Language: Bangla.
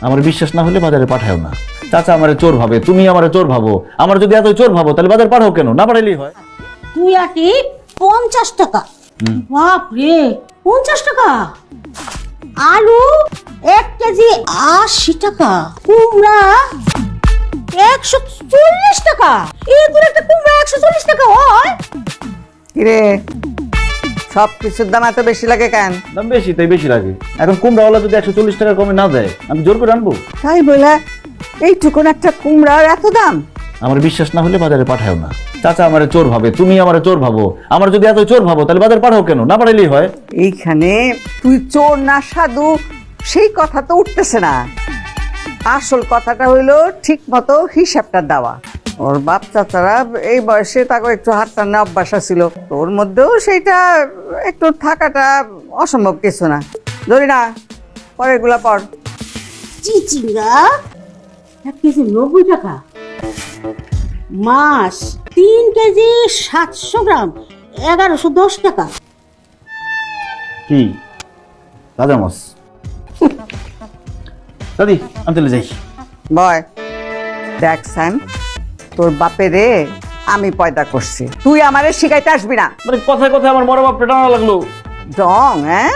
আমার বিশ্বাস না হলে বাজারে পাঠাও না। চাচা আমারে চোর ভাবে, তুমি আমারে চোর ভাবো। আমার যদি এত চোর ভাবো তাহলে বাজার পাঠাও কেন? না পাঠাইলেই হয়। তুই আটি 50 টাকা। বাপ রে, 50 টাকা। আলু 1 কেজি 80 টাকা। কুমড়া 140 টাকা। এগুলো একটা কুমড়া 140 টাকা হয়? কিরে, সব কিছুর দাম এত বেশি লাগে কেন? দাম বেশি তাই বেশি লাগে। এখন কুমড়াওয়ালা যদি 140 টাকা কমে না দেয়, আমি জোর করে আনবো? তাই বলে এইটুকুন একটা কুমড়ার এত দাম? আমার বিশ্বাস না হলে বাজারে পাঠাও না। চাচা আমারে চোর ভাবে, তুমি আমারে চোর ভাবো। আমার যদি এত চোর ভাবো তাহলে বাজার পাঠাও কেন? না পাঠাইলেই হয়। এইখানে তুই চোর না সাধু সেই কথা তো উঠতেছে না। আসল কথাটা হইলো ঠিক মতো হিসাবটা দেওয়া। ওর বাপ চাচারা এই বয়সে তাকে একটু হাত টান্না অভ্যাস ছিল, তোর মধ্যেও সেইটা একটু থাকাটা অসম্ভব কিছু না। ধরি না, পরেরগুলা পর। চিচিঙ্গা 1 কেজি 90 টাকা। মাছ 3 কেজি 700 গ্রাম 1110 টাকা। কি রাজা মাছ? দাদি আমি চলে যাই। বয় দেখ স্যাম, তোর বাপেরে আমি পয়দা করছি, তুই আমারে শিখাইতে আসবি না। মানে কথায় কথায় আমার বড় বাপ পেটানো লাগলো। ডং, হ্যাঁ?